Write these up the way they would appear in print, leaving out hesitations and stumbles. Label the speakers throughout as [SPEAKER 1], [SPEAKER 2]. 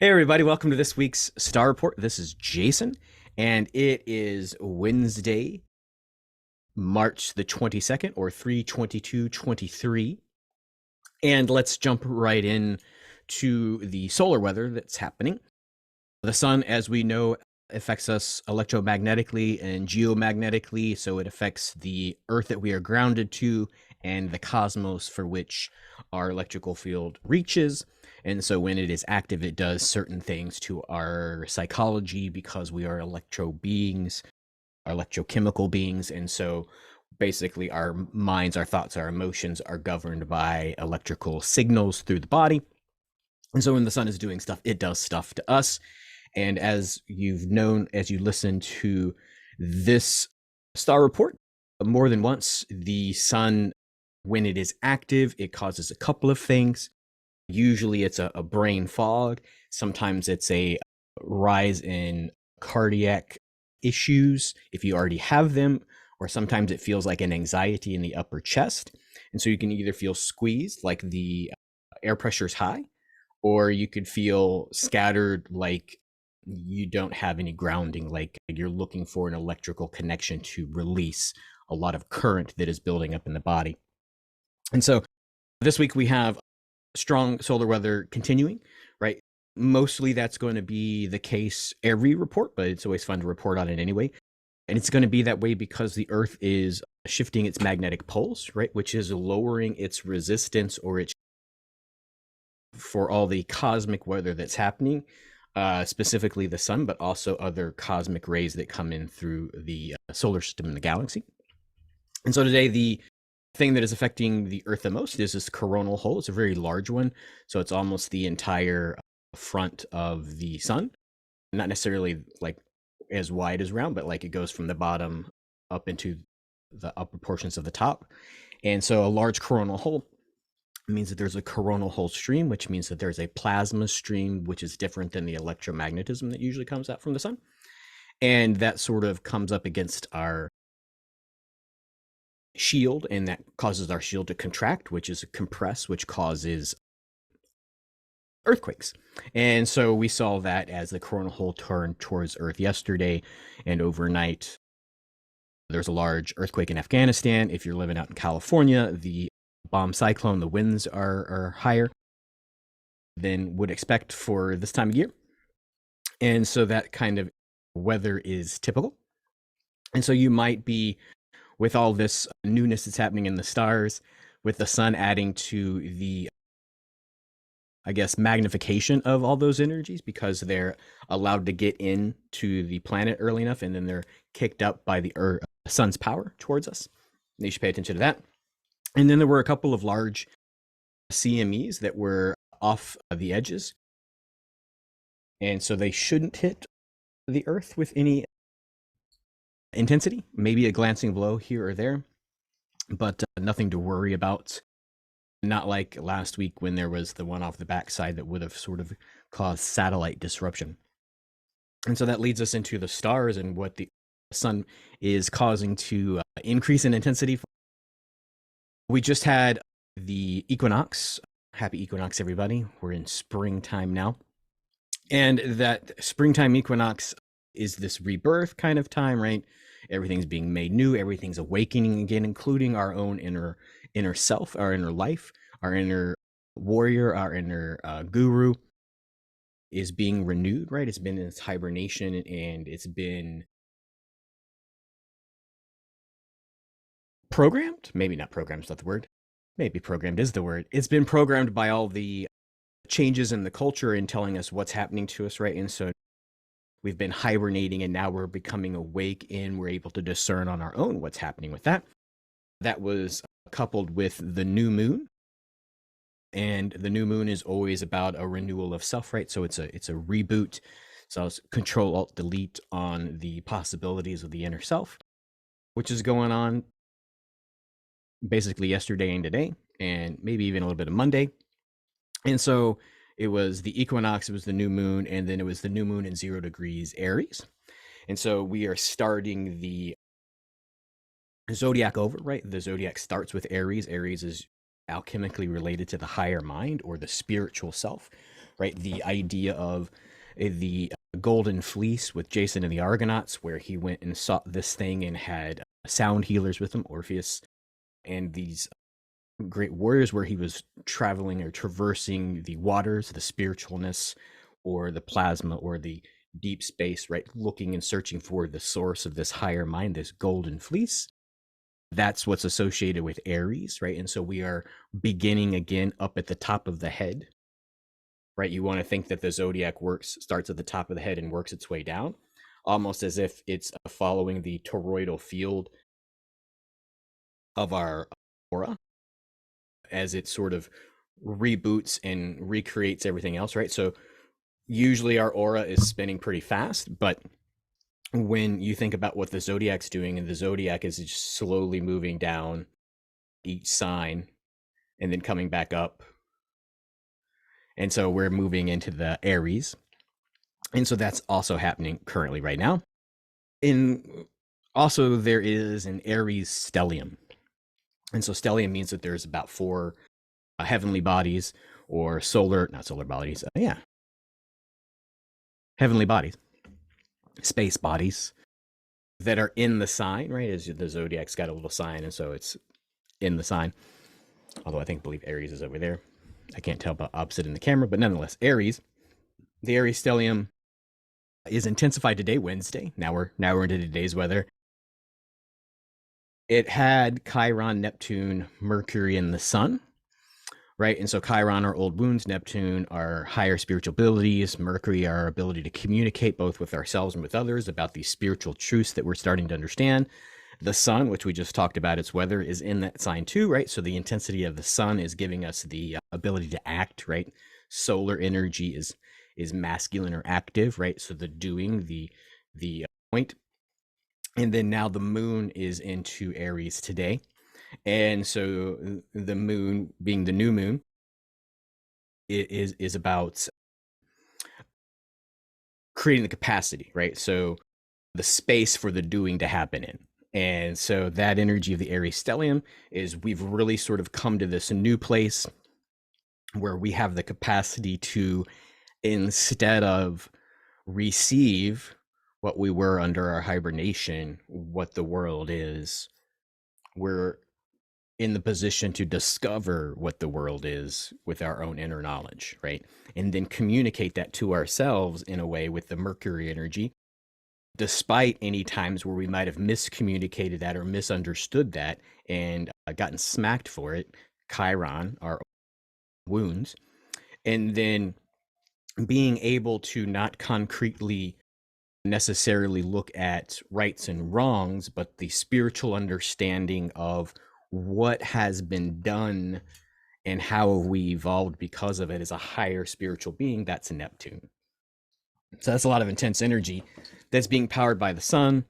[SPEAKER 1] Hey, everybody, welcome to this week's Star Report. This is Jason, and it is Wednesday, March the 22nd, or 3/22/23. And let's jump right in to the solar weather that's happening. The sun, as we know, affects us electromagnetically and geomagnetically, so it affects the Earth that we are grounded to and the cosmos for which our electrical field reaches. And so when it is active, it does certain things to our psychology because we are electro beings, electrochemical beings. And so basically, our minds, our thoughts, our emotions are governed by electrical signals through the body. And so when the sun is doing stuff, it does stuff to us. And as you've known, as you listen to this star report more than once, the sun, when it is active, it causes a couple of things. Usually it's a brain fog. Sometimes it's a rise in cardiac issues if you already have them, or sometimes it feels like an anxiety in the upper chest. And so you can either feel squeezed, like the air pressure is high, or you could feel scattered, like you don't have any grounding, like you're looking for an electrical connection to release a lot of current that is building up in the body. And so this week we have strong solar weather continuing, right? Mostly that's going to be the case every report, but it's always fun to report on it anyway. And it's going to be that way because the Earth is shifting its magnetic poles, right? Which is lowering its resistance or its for all the cosmic weather that's happening, specifically the sun, but also other cosmic rays that come in through the solar system and the galaxy. And so today, the thing that is affecting the Earth the most is this coronal hole. It's a very large one, so it's almost the entire front of the sun. Not necessarily like as wide as round, but like it goes from the bottom up into the upper portions of the top. And so a large coronal hole means that there's a coronal hole stream, which means that there's a plasma stream, which is different than the electromagnetism that usually comes out from the sun. And that sort of comes up against our shield, and that causes our shield to contract, which is compress, which causes earthquakes. And so we saw that as the coronal hole turned towards Earth yesterday, and overnight there's a large earthquake in Afghanistan. If you're living out in California, the bomb cyclone, the winds are higher than would expect for this time of year. And so that kind of weather is typical. And so you might be, with all this newness that's happening in the stars, with the sun adding to the, I guess, magnification of all those energies because they're allowed to get into the planet early enough, and then they're kicked up by the sun's power towards us. You should pay attention to that. And then there were a couple of large CMEs that were off the edges. And so they shouldn't hit the Earth with any intensity, maybe a glancing blow here or there, but nothing to worry about. Not like last week when there was the one off the backside that would have sort of caused satellite disruption. And so that leads us into the stars and what the sun is causing to increase in intensity. We just had the equinox. Happy equinox, everybody. We're in springtime now. And that springtime equinox is this rebirth kind of time, right? Everything's being made new, everything's awakening again, including our own inner self, our inner life, our inner warrior, our inner guru is being renewed, right? It's been in its hibernation, and it's been programmed. Maybe not programmed is not the word. Maybe programmed is the word. It's been programmed by all the changes in the culture and telling us what's happening to us, right? And so we've been hibernating, and now we're becoming awake, and we're able to discern on our own what's happening with that. That was coupled with the new moon. And the new moon is always about a renewal of self, right? So it's a reboot. So it's Control Alt Delete on the possibilities of the inner self, which is going on basically yesterday and today, and maybe even a little bit of Monday. And so it was the equinox, it was the new moon, and then it was the new moon in 0 degrees Aries. And so we are starting the zodiac over, right? The zodiac starts with Aries. Aries is alchemically related to the higher mind or the spiritual self, right? The idea of the golden fleece with Jason and the Argonauts, where he went and sought this thing and had sound healers with him, Orpheus, and these great warriors, where he was traveling or traversing the waters, the spiritualness, or the plasma, or the deep space, right? Looking and searching for the source of this higher mind, this golden fleece. That's what's associated with Aries, right? And so we are beginning again up at the top of the head, right? You want to think that the zodiac starts at the top of the head and works its way down, almost as if it's following the toroidal field of our aura as it sort of reboots and recreates everything else, right? So usually our aura is spinning pretty fast, but when you think about what the zodiac's doing, and the zodiac is just slowly moving down each sign and then coming back up. And so we're moving into the Aries. And so that's also happening currently right now. And also there is an Aries stellium. And so stellium means that there's about 4 heavenly bodies, or not solar bodies. Heavenly bodies, space bodies that are in the sign, right? As the zodiac's got a little sign, and so it's in the sign. Although I believe Aries is over there. I can't tell about opposite in the camera, but nonetheless, Aries, the Aries stellium is intensified today, Wednesday. Now we're into today's weather. It had Chiron, Neptune, Mercury, and the Sun, right? And so Chiron are old wounds, Neptune are higher spiritual abilities, Mercury our ability to communicate both with ourselves and with others about these spiritual truths that we're starting to understand. The Sun, which we just talked about, its weather is in that sign too, right? So the intensity of the Sun is giving us the ability to act, right? Solar energy is masculine or active, right? So the doing, the point. And then now the Moon is into Aries today. And so the Moon, being the new moon, is about creating the capacity, right? So the space for the doing to happen in. And so that energy of the Aries stellium is, we've really sort of come to this new place where we have the capacity to, instead of receive what we were under our hibernation, what the world is, we're in the position to discover what the world is with our own inner knowledge, right? And then communicate that to ourselves in a way with the Mercury energy, despite any times where we might have miscommunicated that or misunderstood that and gotten smacked for it, Chiron, our wounds, and then being able to not concretely necessarily look at rights and wrongs, but the spiritual understanding of what has been done and how have we evolved because of it as a higher spiritual being. That's Neptune. So that's a lot of intense energy that's being powered by the Sun,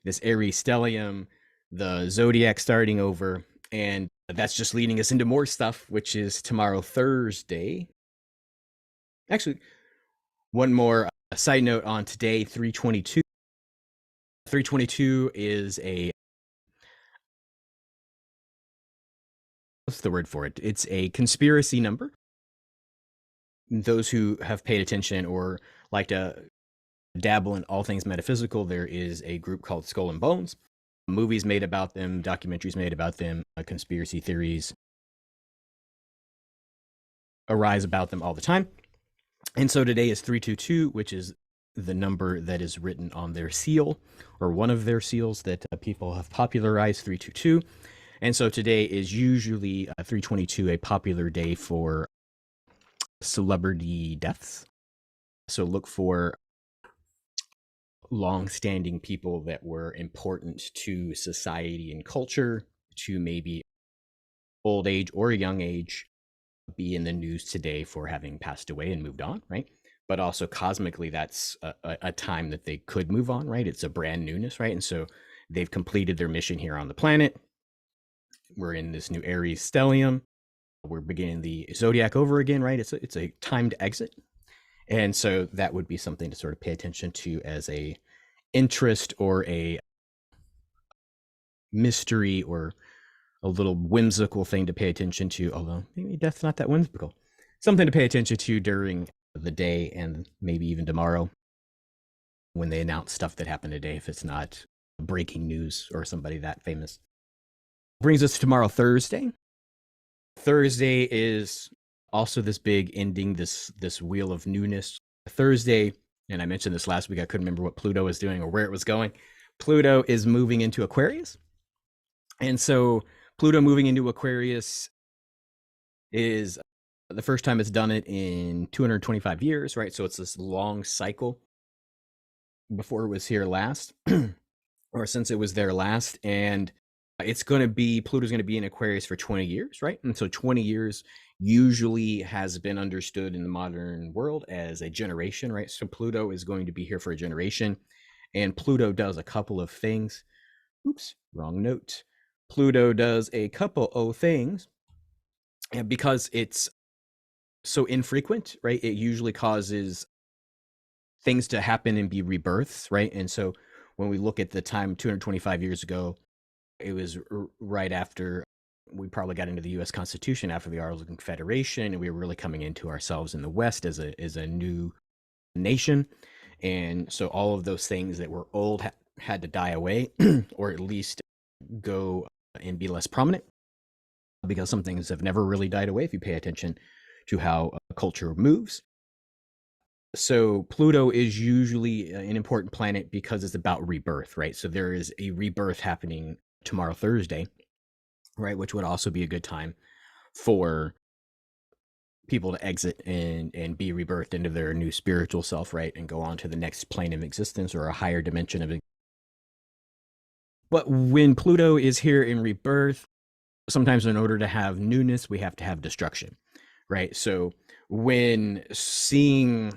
[SPEAKER 1] this Aries stellium, the zodiac starting over, and that's just leading us into more stuff, which is tomorrow, Thursday. Actually, one more side note on today, 322. 322 is what's the word for it? It's a conspiracy number. Those who have paid attention or like to dabble in all things metaphysical, there is a group called Skull and Bones. Movies made about them, documentaries made about them, conspiracy theories arise about them all the time. And so today is 322, which is the number that is written on their seal, or one of their seals that people have popularized, 322. And so today is usually 322, a popular day for celebrity deaths. So look for long-standing people that were important to society and culture, to maybe old age or young age, be in the news today for having passed away and moved on, right? But also cosmically, that's a time that they could move on, right? It's a brand newness, right? And so they've completed their mission here on the planet. We're in this new Aries stellium. We're beginning the zodiac over again, right? It's a timed exit. And so that would be something to sort of pay attention to as a interest or a mystery or a little whimsical thing to pay attention to, although maybe death's not that whimsical. Something to pay attention to during the day and maybe even tomorrow when they announce stuff that happened today, if it's not breaking news or somebody that famous. Brings us to tomorrow, Thursday. Thursday is also this big ending, this wheel of newness. Thursday, and I mentioned this last week, I couldn't remember what Pluto was doing or where it was going. Pluto is moving into Aquarius. And so Pluto moving into Aquarius is the first time it's done it in 225 years, right? So it's this long cycle before it was here last, or since it was there last. And it's going to be, Pluto's going to be in Aquarius for 20 years, right? And so 20 years usually has been understood in the modern world as a generation, right? So Pluto is going to be here for a generation. And Pluto does a couple of things. Oops, wrong note. Pluto does a couple of things. And because it's so infrequent, right? It usually causes things to happen and be rebirths, right? And so when we look at the time 225 years ago, it was right after we probably got into the U.S. Constitution, after the Articles of Confederation, and we were really coming into ourselves in the West as a new nation. And so all of those things that were old had to die away, or at least go and be less prominent, because some things have never really died away if you pay attention to how culture moves. So Pluto is usually an important planet because it's about rebirth, right? So there is a rebirth happening tomorrow, Thursday, right? Which would also be a good time for people to exit and be rebirthed into their new spiritual self, right? And go on to the next plane of existence or a higher dimension of it. But when Pluto is here in rebirth, sometimes in order to have newness, we have to have destruction, right? So when seeing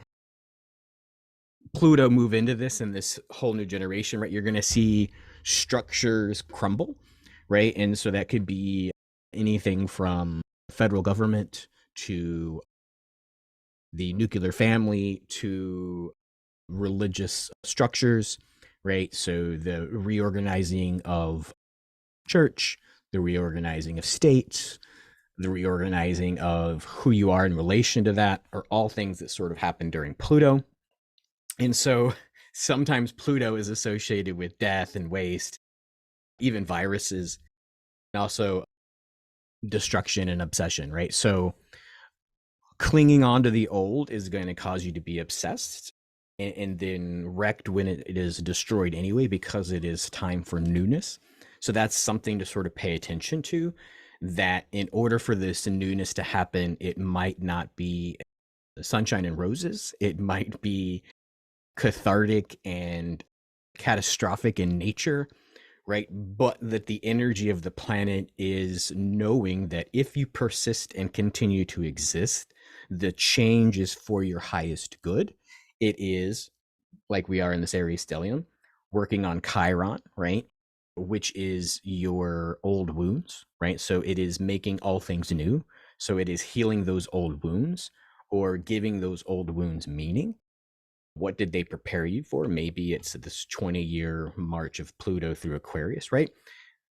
[SPEAKER 1] Pluto move into this and this whole new generation, right, you're going to see structures crumble, right? And so that could be anything from federal government to the nuclear family to religious structures, right? So the reorganizing of church, the reorganizing of states, the reorganizing of who you are in relation to that are all things that sort of happen during Pluto. And so sometimes Pluto is associated with death and waste, even viruses, and also destruction and obsession, right? So clinging on to the old is going to cause you to be obsessed and then wrecked when it is destroyed anyway, because it is time for newness. So that's something to sort of pay attention to, that in order for this newness to happen, it might not be sunshine and roses. It might be cathartic and catastrophic in nature, right? But that the energy of the planet is knowing that if you persist and continue to exist, the change is for your highest good. It is, like we are in this Aries stellium, working on Chiron, right? Which is your old wounds, right? So it is making all things new. So it is healing those old wounds or giving those old wounds meaning. What did they prepare you for? Maybe it's this 20-year march of Pluto through Aquarius, right?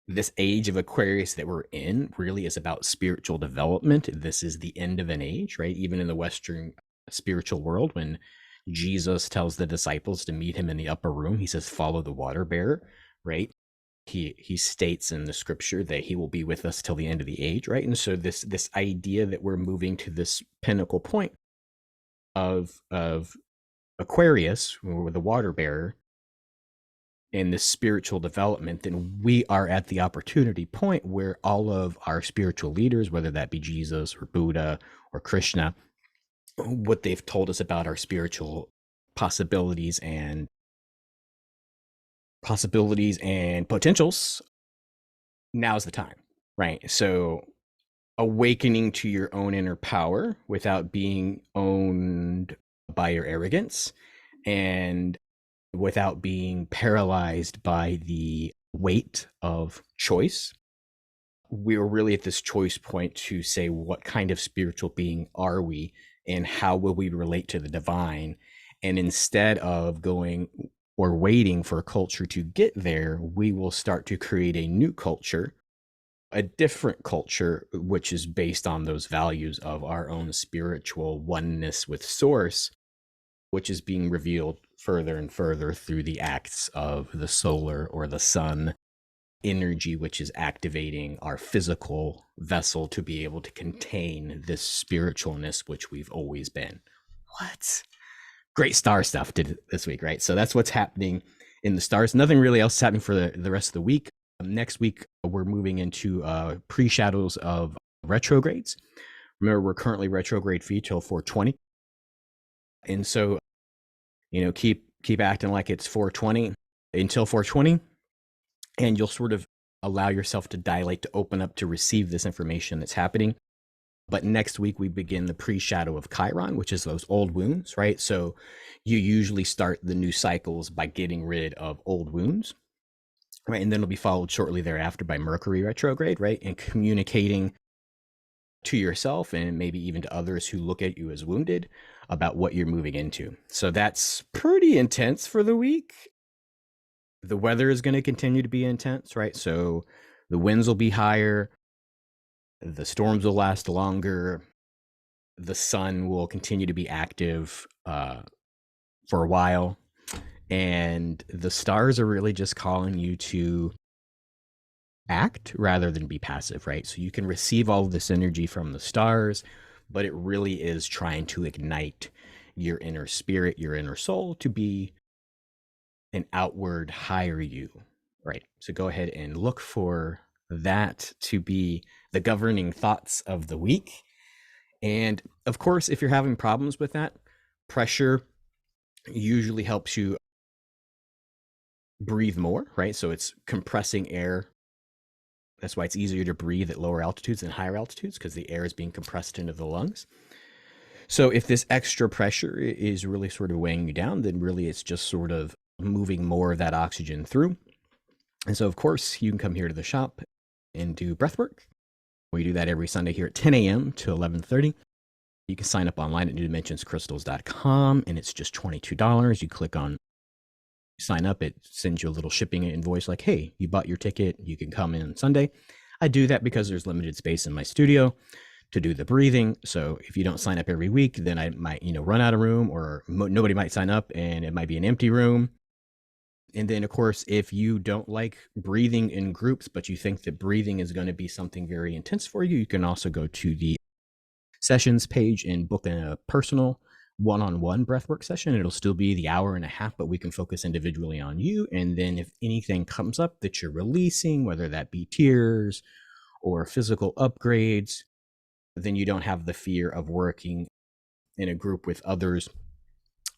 [SPEAKER 1] This age of Aquarius that we're in really is about spiritual development. This is the end of an age, right? Even in the Western spiritual world, when Jesus tells the disciples to meet him in the upper room, he says, follow the water bearer, right? He states in the scripture that he will be with us till the end of the age, right? And so this idea that we're moving to this pinnacle point of Aquarius, or the water bearer, in this spiritual development, then we are at the opportunity point where all of our spiritual leaders, whether that be Jesus or Buddha or Krishna, what they've told us about our spiritual possibilities and potentials, now's the time, right? So awakening to your own inner power without being owned by your arrogance, and without being paralyzed by the weight of choice. We're really at this choice point to say, what kind of spiritual being are we, and how will we relate to the divine? And instead of going or waiting for a culture to get there, we will start to create a new culture a different culture, which is based on those values of our own spiritual oneness with Source, which is being revealed further and further through the acts of the solar or the sun energy, which is activating our physical vessel to be able to contain this spiritualness, which we've always been. What? Great star stuff did this week, right? So that's what's happening in the stars. Nothing really else is happening for the rest of the week. Next week, we're moving into pre-shadows of retrogrades. Remember, we're currently retrograde free till 420. And so, keep acting like it's 420 until 420, and you'll sort of allow yourself to dilate, to open up, to receive this information that's happening. But next week, we begin the pre-shadow of Chiron, which is those old wounds, right? So you usually start the new cycles by getting rid of old wounds, right? And then it'll be followed shortly thereafter by Mercury retrograde, right? And communicating to yourself and maybe even to others who look at you as wounded about what you're moving into. So that's pretty intense for the week. The weather is going to continue to be intense, right? So the winds will be higher, the storms will last longer, the sun will continue to be active for a while, and the stars are really just calling you to act rather than be passive, right? So you can receive all of this energy from the stars, but it really is trying to ignite your inner spirit, your inner soul, to be an outward higher you, right? So go ahead and look for that to be the governing thoughts of the week. And of course, if you're having problems with that, pressure usually helps you breathe more, right? So it's compressing air. That's why it's easier to breathe at lower altitudes than higher altitudes, because the air is being compressed into the lungs. So if this extra pressure is really sort of weighing you down, then really it's just sort of moving more of that oxygen through. And so, of course, you can come here to the shop and do breath work. We do that every Sunday here at 10 a.m. to 11:30. You can sign up online at newdimensionscrystals.com, and it's just $22. You click on sign up, it sends you a little shipping invoice like, hey, you bought your ticket, you can come in Sunday. I do that because there's limited space in my studio to do the breathing. So if you don't sign up every week, then I might, run out of room, or nobody might sign up and it might be an empty room. And then, of course, if you don't like breathing in groups, but you think that breathing is going to be something very intense for you, you can also go to the sessions page and book a personal one-on-one breathwork session. It'll still be the hour and a half, but we can focus individually on you. And then if anything comes up that you're releasing, whether that be tears or physical upgrades, then you don't have the fear of working in a group with others.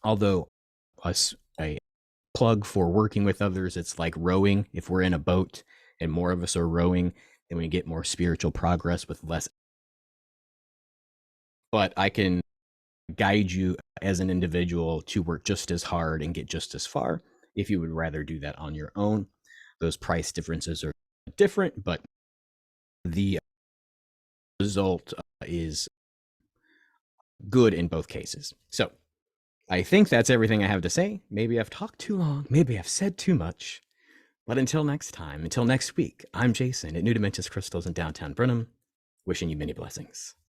[SPEAKER 1] Although a plug for working with others, it's like rowing. If we're in a boat and more of us are rowing, then we get more spiritual progress with less. But I can guide you as an individual to work just as hard and get just as far if you would rather do that on your own. Those price differences are different, but the result is good in both cases. So I think that's everything I have to say. Maybe I've talked too long, maybe I've said too much, but until next time, until next week, I'm Jason at New Dimensions Crystals in downtown Brenham, wishing you many blessings.